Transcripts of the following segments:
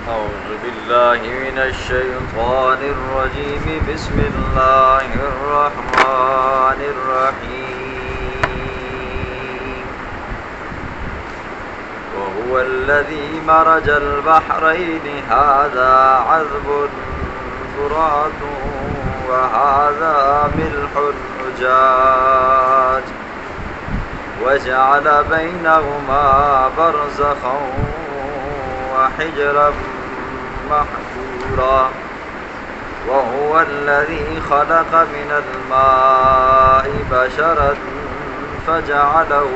أعوذ بالله من الشيطان الرجيم بسم الله الرحمن الرحيم وهو الذي مرج البحرين هذا عذب فرات وهذا ملح أجاج وجعل بينهما برزخا وحجرا محجورا وهو الذي خلق من الماء بشرا فجعله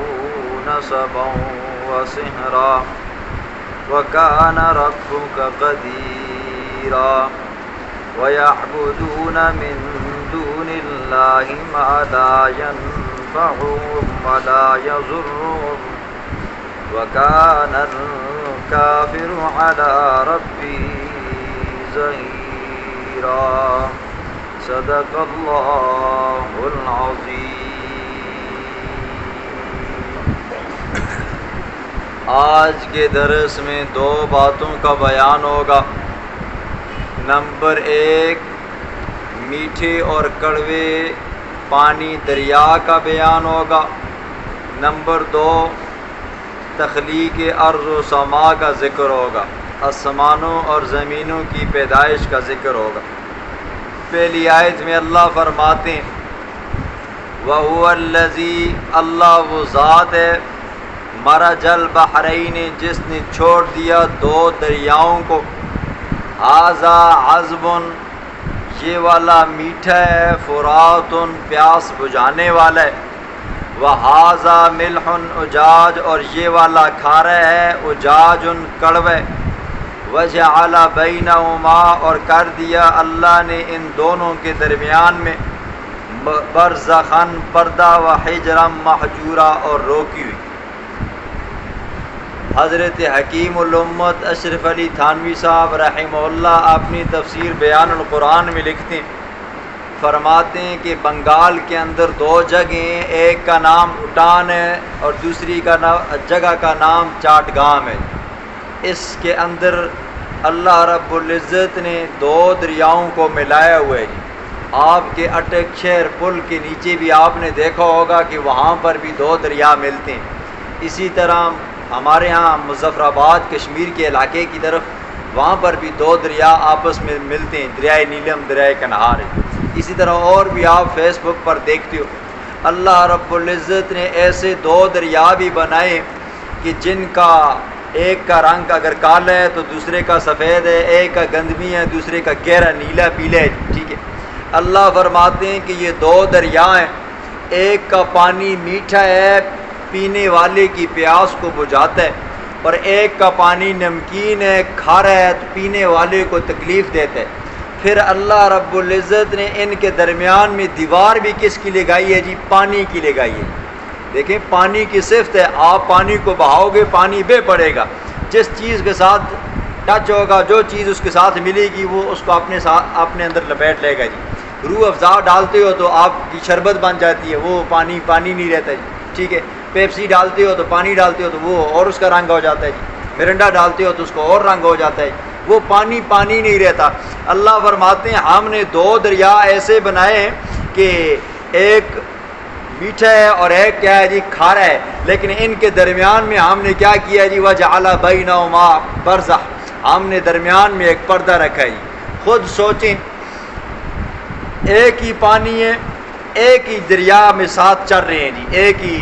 نسبا وصهرا وكان ربك قديرا ويعبدون من دون الله ما لا ينفعهم ولا يضرهم وكان الكافر على ربه ظهيرا صدق الله العظيم. آج کے درس میں دو باتوں کا بیان ہوگا. نمبر 1 میٹھے اور کڑوے پانی دریا کا بیان ہوگا. نمبر 2 تخلیق ارض و سما کا ذکر ہوگا. آسمانوں اور زمینوں کی پیدائش کا ذکر ہوگا. پہلی آیت میں اللہ فرماتے ہیں وَهُوَ الَّذِي اللہ وہ ذات ہے مرج البحرین جس نے چھوڑ دیا دو دریاؤں کو. ھذا عذب یہ والا میٹھا ہے، فرات پیاس بجھانے والا ہے، وَھذا ملح اجاج اور یہ والا کھارا ہے، اجاج کڑوے. وجعل بینہما اور کر دیا اللہ نے ان دونوں کے درمیان میں برزخاً پردہ وحجرا محجورا اور روکی ہوئی. حضرت حکیم الامت اشرف علی تھانوی صاحب رحمہ اللہ اپنی تفسیر بیان القرآن میں لکھتے ہیں، فرماتے ہیں کہ بنگال کے اندر دو جگہیں ہیں، ایک کا نام اٹان ہے اور دوسری کا جگہ کا نام چاٹگام ہے. اس کے اندر اللہ رب العزت نے دو دریاؤں کو ملایا ہوا ہے. آپ کے اٹک شہر پل کے نیچے بھی آپ نے دیکھا ہوگا کہ وہاں پر بھی دو دریا ملتے ہیں. اسی طرح ہمارے ہاں مظفر آباد کشمیر کے علاقے کی طرف وہاں پر بھی دو دریا آپس میں ملتے ہیں، دریائے نیلم دریائے کنہار ہے. اسی طرح اور بھی آپ فیس بک پر دیکھتے ہو. اللہ رب العزت نے ایسے دو دریا بھی بنائے کہ جن کا ایک کا رنگ اگر کالا ہے تو دوسرے کا سفید ہے، ایک کا گندمی ہے دوسرے کا گہرا نیلا پیلا ہے. ٹھیک ہے، اللہ فرماتے ہیں کہ یہ دو دریا ہیں، ایک کا پانی میٹھا ہے پینے والے کی پیاس کو بجھاتا ہے، اور ایک کا پانی نمکین ہے کھارا ہے تو پینے والے کو تکلیف دیتا ہے. پھر اللہ رب العزت نے ان کے درمیان میں دیوار بھی کس کی لگائی ہے جی؟ پانی کی لگائی ہے. دیکھیں پانی کی صفت ہے، آپ پانی کو بہاؤ گے پانی بہہ پڑے گا. جس چیز کے ساتھ ٹچ ہوگا، جو چیز اس کے ساتھ ملے گی وہ اس کو اپنے اندر لپیٹ لے گا جی. روح افزا ڈالتے ہو تو آپ کی شربت بن جاتی ہے، وہ پانی نہیں رہتا جی. ٹھیک ہے، پیپسی ڈالتے ہو تو پانی ڈالتے ہو تو وہ اور اس کا رنگ ہو جاتا ہے جی. مرنڈا ڈالتے ہو تو اس کو اور رنگ ہو جاتا ہے جی. وہ پانی نہیں رہتا. اللہ فرماتے ہیں ہم نے دو دریا ایسے بنائے ہیں کہ ایک میٹھا ہے اور ایک کیا ہے جی؟ کھارا ہے. لیکن ان کے درمیان میں ہم نے کیا کیا جی؟ وجعل بینہما برزخ، ہم نے درمیان میں ایک پردہ رکھا ہے جی. خود سوچیں، ایک ہی پانی ہے، ایک ہی دریا میں ساتھ چل رہے ہیں جی، ایک ہی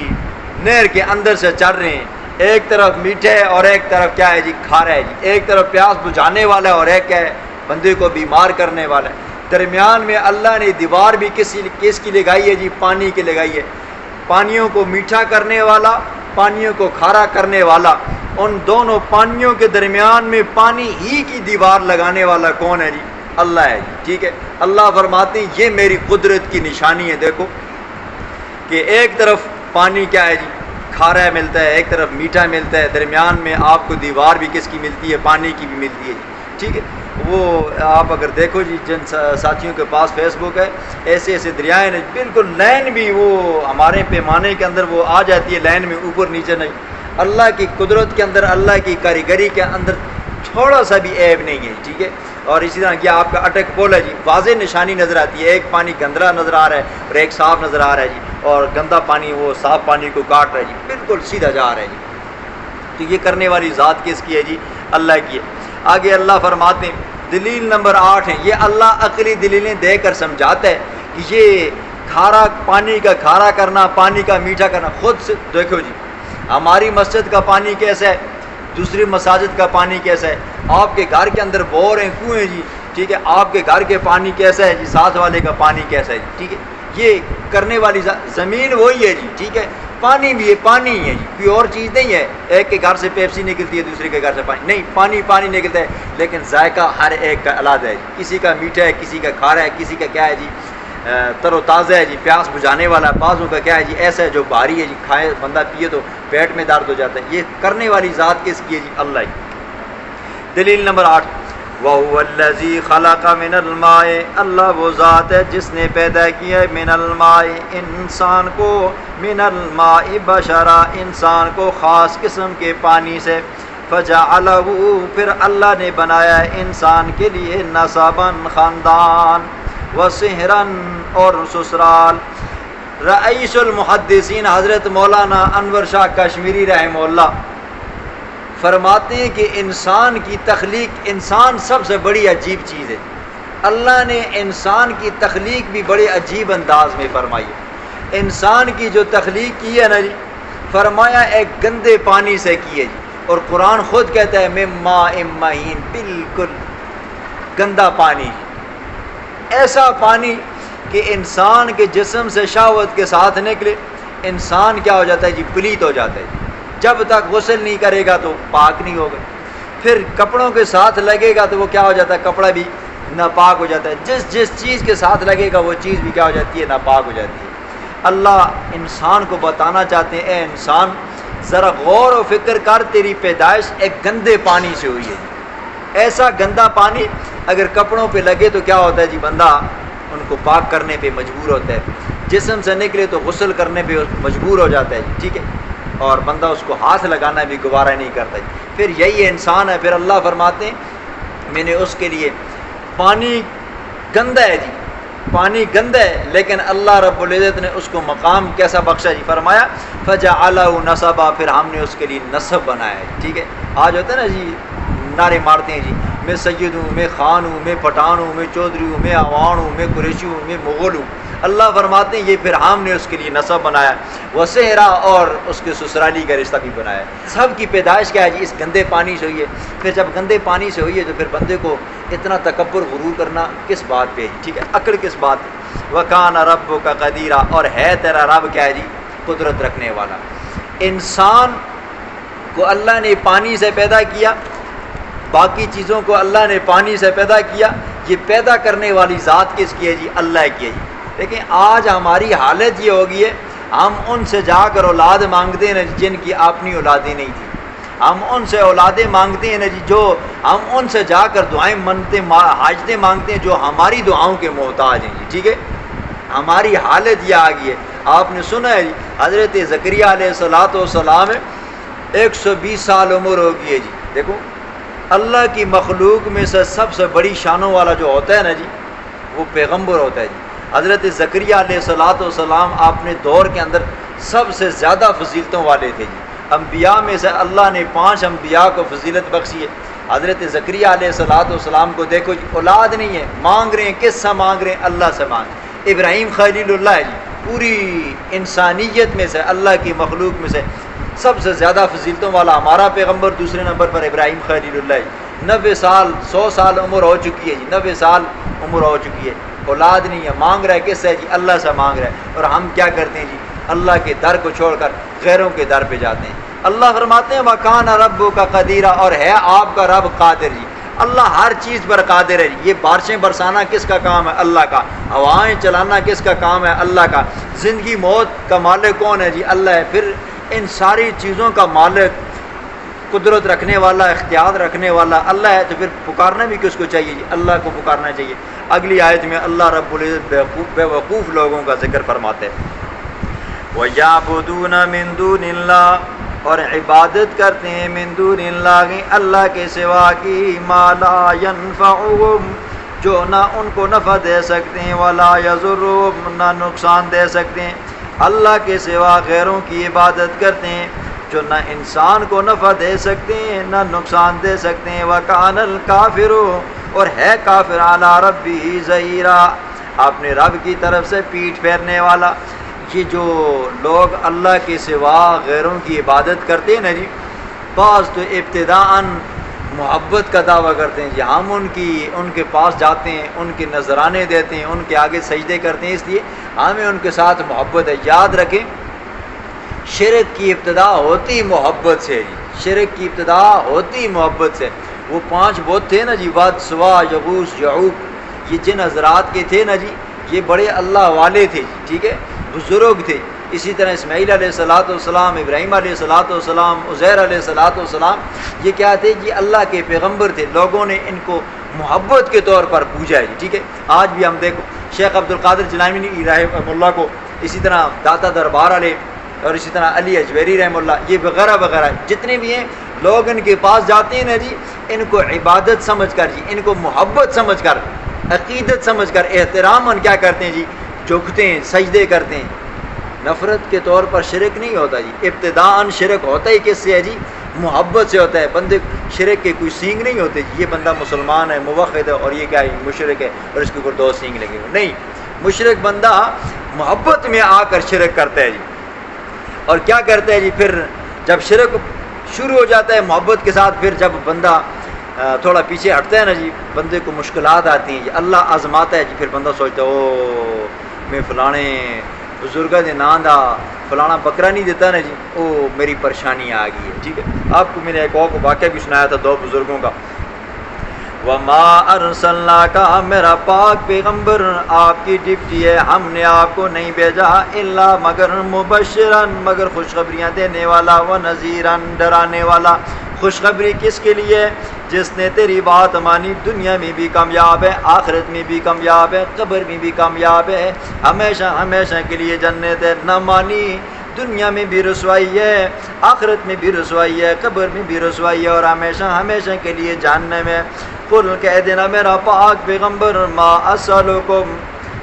نہر کے اندر سے چل رہے ہیں. ایک طرف میٹھے ہے اور ایک طرف کیا ہے جی؟ کھارا ہے جی. ایک طرف پیاس بجھانے والا ہے اور ایک کیا ہے؟ بندے کو بیمار کرنے والا ہے. درمیان میں اللہ نے دیوار بھی کس کی لگائی ہے جی؟ پانی کی لگائی ہے. پانیوں کو میٹھا کرنے والا، پانیوں کو کھارا کرنے والا. ان دونوں پانیوں کے درمیان میں پانی ہی کی دیوار لگانے والا کون ہے جی؟ اللہ ہے جی. ٹھیک ہے، اللہ فرماتے ہیں یہ میری قدرت کی نشانی ہے. دیکھو کہ ایک طرف پانی کیا ہے جی؟ کھارا ملتا ہے، ایک طرف میٹھا ملتا ہے، درمیان میں آپ کو دیوار بھی کس کی ملتی ہے؟ پانی کی بھی ملتی ہے جی. ٹھیک ہے، وہ آپ اگر دیکھو جی جن ساتھیوں کے پاس فیس بک ہے، ایسے دریائیں ہیں بالکل لائن بھی وہ ہمارے پیمانے کے اندر وہ آ جاتی ہے، لائن میں اوپر نیچے نہیں. اللہ کی قدرت کے اندر، اللہ کی کاریگری کے اندر تھوڑا سا بھی عیب نہیں ہے، ٹھیک ہے. اور اسی طرح یہ آپ کا اٹک پول ہے جی، واضح نشانی نظر آتی ہے، ایک پانی گندلا نظر آ رہا ہے اور ایک صاف نظر آ رہا ہے جی، اور گندا پانی وہ صاف پانی کو کاٹ رہا ہے جی، بالکل سیدھا جا رہا ہے جی. تو یہ کرنے والی ذات کس کی ہے جی؟ اللہ کی ہے. آگے اللہ فرماتے ہیں دلیل نمبر 8 ہے، یہ اللہ عقلی دلیلیں دے کر سمجھاتا ہے کہ یہ کھارا پانی کا کھارا کرنا، پانی کا میٹھا کرنا. خود سے دیکھو جی، ہماری مسجد کا پانی کیسا ہے، دوسری مساجد کا پانی کیسا ہے، آپ کے گھر کے اندر بور ہیں، کنویں جی، ٹھیک ہے، آپ کے گھر کے پانی کیسا ہے جی، ساتھ والے کا پانی کیسا ہے جی، ٹھیک ہے. یہ کرنے والی زمین وہی ہے جی، ٹھیک ہے، پانی بھی ہے، پانی ہی ہے جی، کوئی اور چیز نہیں ہے. ایک کے گھر سے پیپسی نکلتی ہے، دوسرے کے گھر سے پانی نہیں، پانی پانی نکلتا ہے، لیکن ذائقہ ہر ایک کا علیحدہ ہے جی. کسی کا میٹھا ہے، کسی کا کھارا ہے، کسی کا کیا ہے جی تر و تازہ ہے جی، پیاس بجھانے والا. بعضوں کا کیا ہے جی ایسا ہے جو بھاری ہے جی، کھائے بندہ پیے تو پیٹ میں درد ہو جاتا ہے. یہ کرنے والی ذات کس کی ہے جی؟ اللہ کی. دلیل نمبر 8 وَهُوَ الَّذِي خَلَقَ مِنَ الْمَاءِ، اللہ وہ ذات ہے جس نے پیدا کیا ہے من الماء انسان کو، من الماء بشرا انسان کو خاص قسم کے پانی سے، فَجَعَلَهُ پھر اللہ نے بنایا ہے انسان کے لیے نسباً خاندان، وصہراً اور سسرال. رئیس المحدثین حضرت مولانا انور شاہ کشمیری رحمہ اللہ فرماتے ہیں کہ انسان کی تخلیق، انسان سب سے بڑی عجیب چیز ہے. اللہ نے انسان کی تخلیق بھی بڑے عجیب انداز میں فرمائی ہے. انسان کی جو تخلیق کی ہے نا جی، فرمایا ایک گندے پانی سے کی ہے جی، اور قرآن خود کہتا ہے من ماء مہین، بالکل گندا پانی، ایسا پانی کہ انسان کے جسم سے شہوت کے ساتھ نکلے انسان کیا ہو جاتا ہے جی؟ پلیت ہو جاتا ہے جی. جب تک غسل نہیں کرے گا تو پاک نہیں ہوگا، پھر کپڑوں کے ساتھ لگے گا تو وہ کیا ہو جاتا ہے؟ کپڑا بھی ناپاک ہو جاتا ہے. جس چیز کے ساتھ لگے گا وہ چیز بھی کیا ہو جاتی ہے؟ ناپاک ہو جاتی ہے. اللہ انسان کو بتانا چاہتے ہیں اے انسان ذرا غور و فکر کر، تیری پیدائش ایک گندے پانی سے ہوئی ہے. ایسا گندا پانی اگر کپڑوں پہ لگے تو کیا ہوتا ہے جی؟ بندہ ان کو پاک کرنے پہ مجبور ہوتا ہے، جسم سے نکلے تو غسل کرنے پہ مجبور ہو جاتا ہے جی، ٹھیک ہے، اور بندہ اس کو ہاتھ لگانا بھی گوارہ نہیں کرتا جی. پھر یہی انسان ہے. پھر اللہ فرماتے ہیں میں نے اس کے لیے پانی گندا ہے جی، پانی گندا ہے، لیکن اللہ رب العزت نے اس کو مقام کیسا بخشا جی؟ فرمایا فَجَعَلَهُ نَسَبًا، پھر ہم نے اس کے لیے نسب بنایا ہے، ٹھیک ہے. آج ہوتا ہے نا جی، نعرے مارتے ہیں جی، میں سید ہوں، میں خان ہوں، میں پٹھان ہوں، میں چودھری ہوں، میں عوان ہوں، میں قریشی ہوں، میں مغل ہوں. اللہ فرماتے ہیں یہ پھر ہم نے اس کے لیے نسب بنایا، وصہرا اور اس کے سسرالی کا رشتہ بھی بنایا. سب کی پیدائش کیا ہے جی؟ اس گندے پانی سے ہوئی ہے. پھر جب گندے پانی سے ہوئی ہے تو پھر بندے کو اتنا تکبر غرور کرنا کس بات پہ ہے؟ ٹھیک ہے، عقل کس بات پہ؟ وَكَانَ رَبُّكَ قَدِيرًا، اور ہے تیرا رب کیا ہے جی؟ قدرت رکھنے والا. انسان کو اللہ نے پانی سے پیدا کیا، باقی چیزوں کو اللہ نے پانی سے پیدا کیا. یہ پیدا کرنے والی ذات کس کی ہے جی؟ اللہ کی ہے جی. لیکن آج ہماری حالت یہ ہوگی ہے، ہم ان سے جا کر اولاد مانگتے ہیں جن کی اپنی اولادیں نہیں تھیں. ہم ان سے اولادیں مانگتے ہیں نا جی، جو ہم ان سے جا کر دعائیں منتے حاجتیں مانگتے ہیں جو ہماری دعاؤں کے محتاج ہیں جی، ٹھیک ہے. ہماری حالت یہ آ گئی ہے. آپ نے سنا ہے جی حضرت زکریا علیہ السلام 120 سال عمر ہو گئی ہے جی. دیکھو اللہ کی مخلوق میں سے سب سے بڑی شانوں والا جو ہوتا ہے نا جی، وہ پیغمبر ہوتا ہے جی. حضرت زکریا علیہ السلام اپنے دور کے اندر سب سے زیادہ فضیلتوں والے تھے جی. انبیاء میں سے اللہ نے 5 انبیاء کو فضیلت بخشی ہے. حضرت زکریا علیہ السلام کو دیکھو جی، اولاد نہیں ہے، مانگ رہے ہیں، کس سے مانگ رہے ہیں؟ اللہ سے مانگ. ابراہیم خلیل اللہ ہے جی، پوری انسانیت میں سے اللہ کی مخلوق میں سے سب سے زیادہ فضیلتوں والا ہمارا پیغمبر. دوسرے نمبر پر ابراہیم خلیل اللہ ہے. 90 سال 100 سال عمر ہو چکی ہے جی، 90 سال عمر ہو چکی ہے، اولاد نہیں ہے، مانگ رہا ہے کس سے جی؟ اللہ سے مانگ رہا ہے. اور ہم کیا کرتے ہیں جی؟ اللہ کے در کو چھوڑ کر غیروں کے در پہ جاتے ہیں. اللہ فرماتے ہیں وَكَانَ رَبُّكَ قَدِيرًا، اور ہے آپ کا رب قادر جی. اللہ ہر چیز پر قادر ہے جی. یہ بارشیں برسانا کس کا کام ہے؟ اللہ کا. ہوائیں چلانا کس کا کام ہے؟ اللہ کا. زندگی موت کا مالک کون ہے جی؟ اللہ ہے. پھر ان ساری چیزوں کا مالک، قدرت رکھنے والا، اختیار رکھنے والا اللہ ہے. تو پھر پکارنا بھی کس کو چاہیے جی؟ اللہ کو پکارنا چاہیے. اگلی آیت میں اللہ رب العزت بے وقوف لوگوں کا ذکر فرماتے ہیں. وَيَعْبُدُونَ مِن دُونِ اللَّهِ، اور عبادت کرتے ہیں من دون اللہ اللہ کے سوا کی ما لا ينفعهم جو نہ ان کو نفع دے سکتے ہیں ولا یضرهم نہ نقصان دے سکتے ہیں. اللہ کے سوا غیروں کی عبادت کرتے ہیں جو نہ انسان کو نفع دے سکتے ہیں نہ نقصان دے سکتے ہیں. وکان الکافر اور ہے کافر علی ربہ ظہیرا اپنے رب کی طرف سے پیٹھ پھیرنے والا. یہ جو لوگ اللہ کے سوا غیروں کی عبادت کرتے ہیں نا جی، بعض تو ابتداءً محبت کا دعویٰ کرتے ہیں جی ہم ان کے پاس جاتے ہیں، ان کے نذرانے دیتے ہیں، ان کے آگے سجدے کرتے ہیں، اس لیے ہمیں ان کے ساتھ محبت ہے. یاد رکھیں شرک کی ابتدا ہوتی محبت سے جی، شرک کی ابتدا ہوتی محبت سے. وہ 5 بت تھے نا جی، واد سوا یغوث یعوق، یہ جن حضرات کے تھے نا جی یہ بڑے اللہ والے تھے جی، ٹھیک ہے، بزرگ تھے. اسی طرح اسماعیل علیہ السلام، ابراہیم علیہ السلام، عزیر علیہ السلام، یہ کیا تھے جی اللہ کے پیغمبر تھے. لوگوں نے ان کو محبت کے طور پر پوجا ہے جی، ٹھیک ہے. آج بھی ہم دیکھو شیخ عبد القادر جیلانی رحمہ اللہ کو، اسی طرح داتا دربار علیہ، اور اسی طرح علی اجویری رحمہ اللہ، یہ وغیرہ وغیرہ جتنے بھی ہیں لوگ ان کے پاس جاتے ہیں نا جی، ان کو عبادت سمجھ کر جی، ان کو محبت سمجھ کر، عقیدت سمجھ کر، احترام کیا کرتے ہیں جی، جھکتے ہیں، سجدے کرتے ہیں. نفرت کے طور پر شرک نہیں ہوتا جی. ابتداءً شرک ہوتا ہی کس سے ہے جی؟ محبت سے ہوتا ہے. بندے شرک کے کوئی سینگ نہیں ہوتے یہ بندہ مسلمان ہے، موحد ہے، اور یہ کیا ہے مشرک ہے اور اس کے اوپر 2 سینگ لگے ہوئے. نہیں، مشرک بندہ محبت میں آ کر شرک کرتا ہے جی. اور کیا کرتا ہے جی، پھر جب شرک شروع ہو جاتا ہے محبت کے ساتھ، پھر جب بندہ تھوڑا پیچھے ہٹتا ہے نا جی، بندے کو مشکلات آتی ہیں جی، اللہ آزماتا ہے جی، پھر بندہ سوچتا ہے او میں فلانے بزرگاں دے نام دا فلانا بکرا نہیں دیتا نا جی، او میری پریشانی آ گئی ہے. ٹھیک ہے، آپ کو میں نے ایک اور واقعہ بھی سنایا تھا 2 بزرگوں کا. وما ارسلناک میرا پاک پیغمبر آپ کی ڈپٹی ہے، ہم نے آپ کو نہیں بھیجا الا مگر مبشرا مگر خوشخبریاں دینے والا، و نذیرا ڈرانے والا. خوشخبری کس کے لیے؟ جس نے تیری بات مانی دنیا میں بھی کامیاب ہے، آخرت میں بھی کامیاب ہے، قبر میں بھی کامیاب ہے، ہمیشہ ہمیشہ کے لیے جنت ہے. نہ مانی دنیا میں بھی رسوائی ہے، آخرت میں بھی رسوائی ہے، قبر میں بھی رسوائی ہے، اور ہمیشہ ہمیشہ کے لیے جہنم ہے. قل کہہ دینا میرا پاک پیغمبر ما اسألکم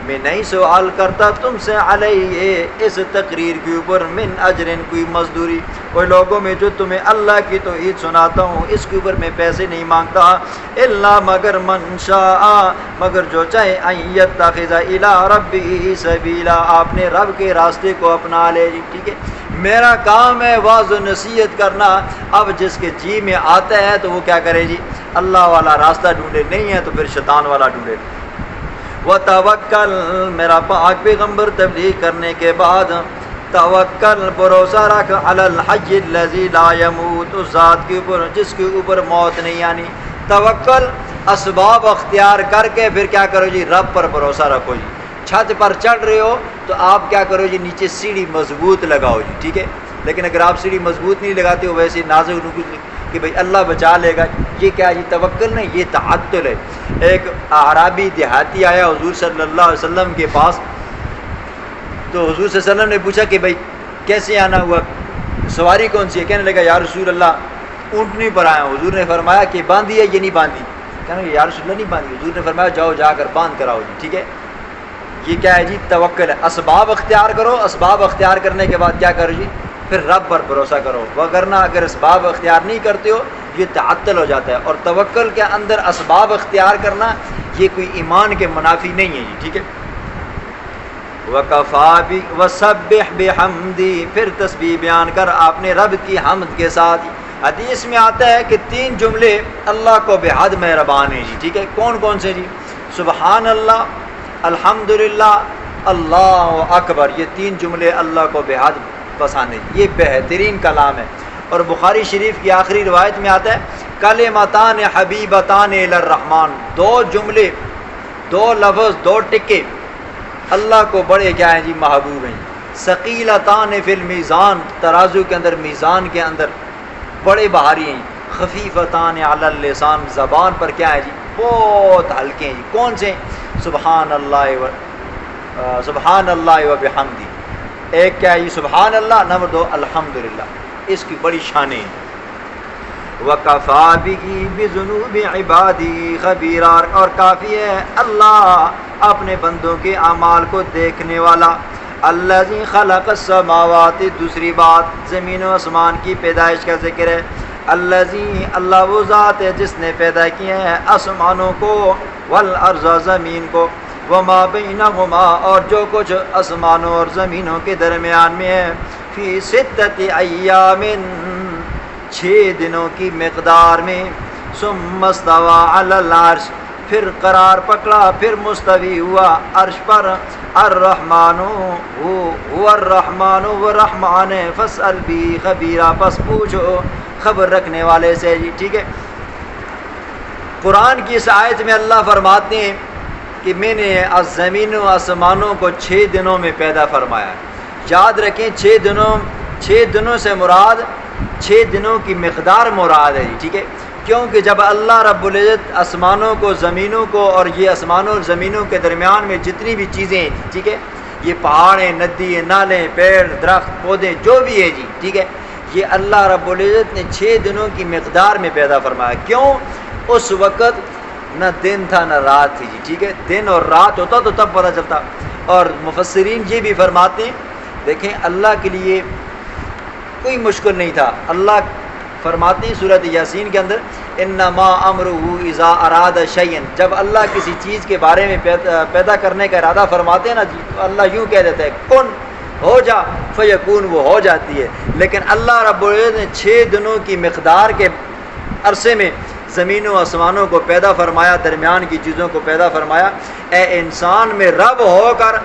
میں نہیں سوال کرتا تم سے علیہ اس تقریر کے اوپر من اجرن کوئی مزدوری. کوئی لوگوں میں جو تمہیں اللہ کی توحید سناتا ہوں اس کے اوپر میں پیسے نہیں مانگتا، الا مگر من شاء مگر جو چاہے ان یتخذ الی ربہ سبیلا اپنے رب کے راستے کو اپنا لے. ٹھیک ہے، میرا کام ہے واعظ و نصیحت کرنا. اب جس کے جی میں آتا ہے تو وہ کیا کرے جی، اللہ والا راستہ ڈھونڈے، نہیں ہے تو پھر شیطان والا ڈھونڈے. وتوکل میرا پاک پیغمبر تبلیغ کرنے کے بعد توکل بھروسہ رکھ علی الحی الذی لا یموت، اس ذات کے اوپر جس کے اوپر موت نہیں آنی. توکل اسباب اختیار کر کے پھر کیا کرو جی، رب پر بھروسہ رکھو جی. چھت پر چڑھ رہے ہو تو آپ کیا کرو جی، نیچے سیڑھی مضبوط لگاؤ جی، ٹھیک ہے. لیکن اگر آپ سیڑھی مضبوط نہیں لگاتے ہو ویسے نازک کہ بھئی اللہ بچا لے گا، یہ کیا جی توکل نہیں، یہ تعطل ہے. ایک اعرابی دیہاتی آیا حضور صلی اللہ علیہ وسلم کے پاس، تو حضور صلی اللہ علیہ وسلم نے پوچھا کہ بھئی کیسے آنا ہوا، سواری کون سی ہے؟ کہنے لگا یا رسول اللہ اونٹنی پر آیا ہوں. حضور نے فرمایا کہ باندھی ہے یہ نہیں باندھی؟ کہنے لگا یا رسول اللہ نہیں باندھی. حضور نے فرمایا جاؤ جا کر باندھ کراؤ جی، ٹھیک ہے. یہ کیا ہے جی، توکل ہے. اسباب اختیار کرو، اسباب اختیار کرنے کے بعد کیا کرو جی، پھر رب پر بھروسہ کرو. وگرنہ اگر اسباب اختیار نہیں کرتے ہو یہ تعطل ہو جاتا ہے. اور توکل کے اندر اسباب اختیار کرنا یہ کوئی ایمان کے منافی نہیں ہے جی، ٹھیک ہے. وَكَفَى وَسَبِّحْ بِحَمْدِي پھر تسبیح بیان کر اپنے رب کی حمد کے ساتھ. حدیث میں آتا ہے کہ 3 جملے اللہ کو بحد مہربان ہیں جی، ٹھیک ہے. کون کون سے جی؟ سبحان اللہ، الحمدللہ، اللہ اکبر. یہ 3 جملے اللہ کو بحد پسند ہیں، یہ بہترین کلام ہے. اور بخاری شریف کی آخری روایت میں آتا ہے کلمتان حبیبتان الی الرحمن، 2 جملے، 2 لفظ، 2 ٹکے اللہ کو بڑے کیا ہیں جی، محبوب ہیں. ثقیلتان فی المیزان ترازو کے اندر، میزان کے اندر بڑے بھاری ہیں. خفیفتان علی اللسان زبان پر کیا ہے جی، بہت ہلکے ہیں جی. کون سے؟ سبحان اللہ و بحمدی. ایک کیا ہے جی سبحان اللہ، نمبر 2 الحمدللہ. اس کی بڑی شانیں ہیں۔ وَكَفَى بِهِ بِذُنُوبِ عِبَادِهِ خَبِيرًا، اور کافی ہے اللہ اپنے بندوں کے اعمال کو دیکھنے والا۔ الَّذِي خَلَقَ السَّمَاوَاتِ، دوسری بات زمین و آسمان کی پیدائش کا ذکر ہے۔ الَّذِي، اللہ وہ ذات ہے جس نے پیدا کیے ہیں آسمانوں کو، وَالْأَرْضَ، زمین کو، وَمَا بَيْنَهُمَا، اور جو کچھ آسمانوں اور زمینوں کے درمیان میں ہے، فِي سِتَّةِ أَيَّامٍ، 6 دنوں کی مقدار میں، ثم استوى علی العرش، پھر قرار پکڑا، پھر مستوی ہوا عرش پر۔ الرحمن، هو الرحمن، وہ رحمان ہے، فاسأل به خبیرا، پس پوچھو خبر رکھنے والے سے جی، ٹھیک ہے۔ قرآن کی اس آیت میں اللہ فرماتے ہیں کہ میں نے زمین و آسمانوں کو 6 دنوں میں پیدا فرمایا۔ یاد رکھیں 6 دنوں سے مراد 6 دنوں کی مقدار مراد ہے جی، ٹھیک ہے، کیونکہ جب اللہ رب العزت آسمانوں کو، زمینوں کو، اور یہ آسمانوں اور زمینوں کے درمیان میں جتنی بھی چیزیں ہیں، ٹھیک ہے، یہ پہاڑیں، ندی، نالے، پیڑ، درخت، پودے، جو بھی ہے جی، ٹھیک ہے، یہ اللہ رب العزت نے 6 دنوں کی مقدار میں پیدا فرمایا۔ کیوں؟ اس وقت نہ دن تھا نہ رات تھی جی، ٹھیک ہے، دن اور رات ہوتا تو تب پتہ چلتا۔ اور مفسرین یہ بھی فرماتے ہیں، دیکھیں اللہ کے لیے کوئی مشکل نہیں تھا۔ اللہ فرماتے ہیں سورۃ یاسین کے اندر، انما امرہ اذا اراد شیئا، جب اللہ کسی چیز کے بارے میں پیدا کرنے کا ارادہ فرماتے ہیں نا جی، تو اللہ یوں کہہ دیتا ہے کن، ہو جا، فیکون، وہ ہو جاتی ہے۔ لیکن اللہ رب العزت نے 6 دنوں کی مقدار کے عرصے میں زمین و آسمانوں کو پیدا فرمایا، درمیان کی چیزوں کو پیدا فرمایا۔ اے انسان، میں رب ہو کر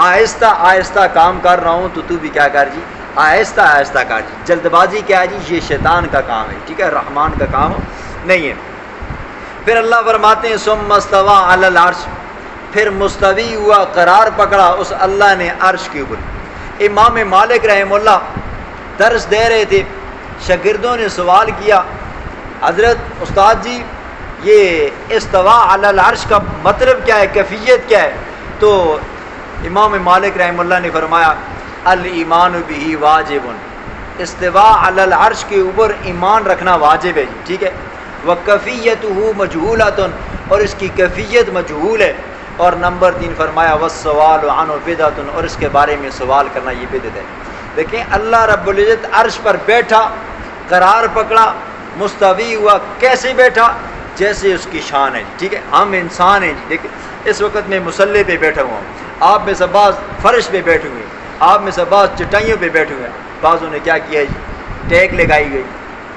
آہستہ آہستہ کام کر رہا ہوں، تو بھی کیا کر جی، آہستہ آہستہ کر جی۔ جلد بازی کیا ہے جی، یہ شیطان کا کام ہے، ٹھیک ہے، رحمان کا کام نہیں ہے۔ پھر اللہ فرماتے ہیں ثم استوى علی العرش، پھر مستوی ہوا، قرار پکڑا اس اللہ نے عرش کے اوپر۔ امام مالک رحمہ اللہ درس دے رہے تھے، شاگردوں نے سوال کیا، حضرت استاد جی یہ استوا علی العرش کا مطلب کیا ہے، کیفیت کیا ہے؟ تو امام مالک رحمہ اللہ نے فرمایا الایمان بہ واجب، استوا علی العرش کے اوپر ایمان رکھنا واجب ہے جی، ٹھیک ہے، وکیفیتہ مجہولۃ، اور اس کی کیفیت مجہول ہے۔ اور نمبر 3 فرمایا والسوال عنہ بدعۃ، اور اس کے بارے میں سوال کرنا یہ بدعت ہے۔ دیکھیں اللہ رب العزت عرش پر بیٹھا، قرار پکڑا، مستوی ہوا، کیسے بیٹھا؟ جیسے اس کی شان ہے، ٹھیک ہے، ہم انسان ہیں جی، دیکھیں اس وقت میں مصلی پہ بیٹھا ہوا ہوں، آپ میں سے بعض فرش پہ بیٹھے ہوئے ہیں، آپ میں سے بعض چٹائیوں پہ بیٹھے ہوئے ہیں، بعضوں نے کیا کیا ہے جی، ٹیک لگائی گئی،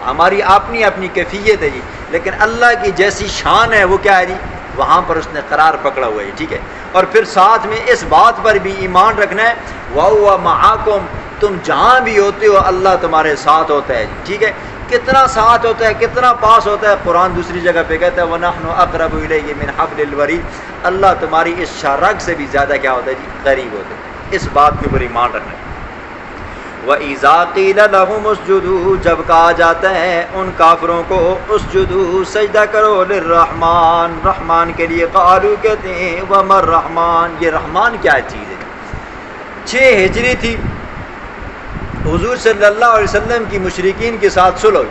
ہماری اپنی اپنی کیفیت ہے جی، لیکن اللہ کی جیسی شان ہے وہ کیا ہے جی، وہاں پر اس نے قرار پکڑا ہوا ہے، ٹھیک ہے۔ اور پھر ساتھ میں اس بات پر بھی ایمان رکھنا ہے وَهُوَ مَعَكُمْ، تم جہاں بھی ہوتے ہو اللہ تمہارے ساتھ ہوتا ہے، ٹھیک ہے۔ کتنا ساتھ ہوتا ہے، کتنا پاس ہوتا ہے، قرآن دوسری جگہ پہ کہتا ہے وَنَحْنُ أَقْرَبُ إِلَيْهِ مِنْ حَبْلِ الْوَرِيدِ، اللہ تمہاری اس شرک سے بھی زیادہ کیا ہوتا ہے جی، قریب ہوتا ہے۔ اس بات کے اوپر ایمان رکھنا ہے۔ وَإِذَا قِيلَ لَهُمُ اسْجُدُوا، جب کہا جاتا ہے ان کافروں کو اسجدوا، سجدہ کرو، للرحمن، رحمان کے لیے، قالوا، کہتے ہیں وَمَا الرَّحْمَنُ، یہ رحمان کیا چیز ہے؟ 6 ہجری تھی، حضور صلی اللہ علیہ وسلم کی مشرکین کے ساتھ صلح،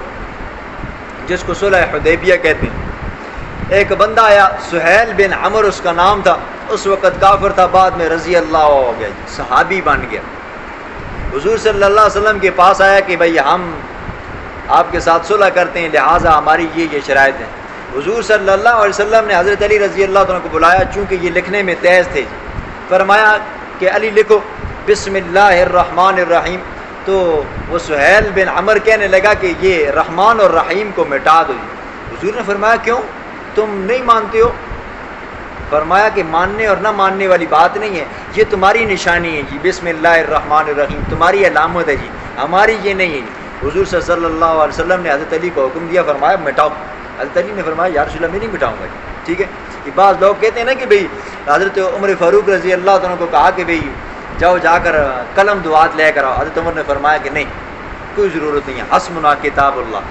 جس کو صلح حدیبیہ کہتے ہیں۔ ایک بندہ آیا، سہیل بن عمر اس کا نام تھا، اس وقت کافر تھا، بعد میں رضی اللہ ہو گیا، صحابی بن گیا۔ حضور صلی اللہ علیہ وسلم کے پاس آیا کہ بھئی ہم آپ کے ساتھ صلح کرتے ہیں، لہٰذا ہماری یہ شرائط ہیں۔ حضور صلی اللہ علیہ وسلم نے حضرت علی رضی اللہ عنہ کو بلایا، چونکہ یہ لکھنے میں تیز تھے، فرمایا کہ علی لکھو بسم اللہ الرحمن الرحیم۔ تو وہ سہیل بن عمر کہنے لگا کہ یہ رحمان اور رحیم کو مٹا دو۔ حضور نے فرمایا کیوں، تم نہیں مانتے ہو؟ فرمایا کہ ماننے اور نہ ماننے والی بات نہیں ہے، یہ تمہاری نشانی ہے جی، بسم اللہ الرحمن الرحیم تمہاری علامت ہے جی، ہماری یہ نہیں ہے جی۔ حضور صلی اللہ علیہ وسلم نے حضرت علی کو حکم دیا، فرمایا مٹاؤ۔ حضرت علی نے فرمایا یا رسول اللہ میں نہیں مٹاؤں گا جی، ٹھیک ہے۔ یہ بعض لوگ کہتے ہیں نا کہ بھئی حضرت عمر فاروق رضی اللہ عنہ کو کہا کہ بھئی جاؤ جا کر قلم دعات لے کر آؤ، حضرت عمر نے فرمایا کہ نہیں، کوئی ضرورت نہیں ہے، حسبنا کتاب اللہ۔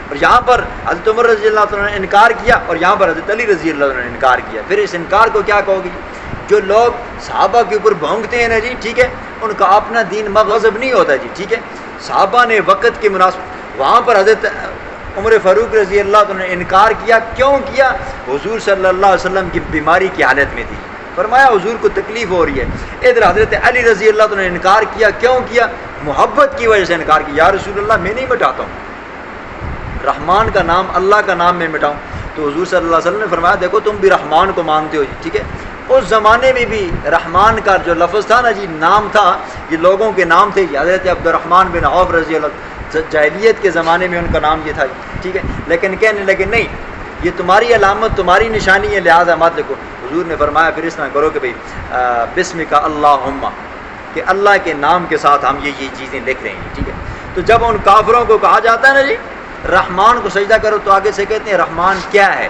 اور یہاں پر حضرت عمر رضی اللہ عنہ نے انکار کیا، اور یہاں پر حضرت علی رضی اللہ عنہ نے انکار کیا۔ پھر اس انکار کو کیا کہو گی؟ جو لوگ صحابہ کے اوپر بھونکتے ہیں نا جی، ٹھیک ہے، ان کا اپنا دین مغضب نہیں ہوتا جی، ٹھیک ہے۔ صحابہ نے وقت کے مناسب وہاں پر حضرت عمر فاروق رضی اللہ عنہ نے انکار کیا. کیوں کیا؟ حضور صلی اللہ علیہ وسلم کی بیماری کی حالت میں تھی. فرمایا حضور کو تکلیف ہو رہی ہے. ادھر حضرت علی رضی اللہ عنہ نے انکار کیا. کیوں کیا؟ محبت کی وجہ سے انکار کیا. یا رسول اللہ میں نہیں مٹاتا ہوں, رحمان کا نام, اللہ کا نام میں مٹاؤں. تو حضور صلی اللہ علیہ وسلم نے فرمایا دیکھو تم بھی رحمان کو مانتے ہو جی, ٹھیک ہے. اس زمانے میں بھی رحمان کا جو لفظ تھا نا جی, نام تھا, یہ لوگوں کے نام تھے. حضرت عبد الرحمن بن عوف رضی اللہ, جاہلیت کے زمانے میں ان کا نام یہ تھا, ٹھیک ہے. لیکن کہنے لگے نہیں, یہ تمہاری علامت, تمہاری نشانی ہے, لہٰذا مت لکھو. حضور نے فرمایا پھر اس طرح کرو کہ بھئی بسم کا اللہم, کہ اللہ کے نام کے ساتھ ہم یہ چیزیں لکھ رہے ہیں, ٹھیک ہے. تو جب ان کافروں کو کہا جاتا ہے نا جی رحمان کو سجدہ کرو, تو آگے سے کہتے ہیں رحمان کیا ہے؟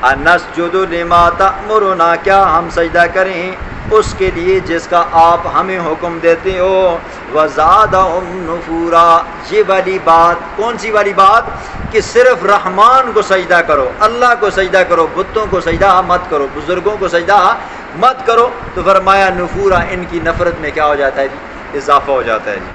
انسجد لما تأمرنا, کیا ہم سجدہ کریں اس کے لیے جس کا آپ ہمیں حکم دیتے ہو. وزادہم نفورا, یہ والی بات, کون سی والی بات؟ کہ صرف رحمان کو سجدہ کرو, اللہ کو سجدہ کرو, بتوں کو سجدہ مت کرو, بزرگوں کو سجدہ مت کرو. تو فرمایا نفورا, ان کی نفرت میں کیا ہو جاتا ہے جی؟ اضافہ ہو جاتا ہے جی.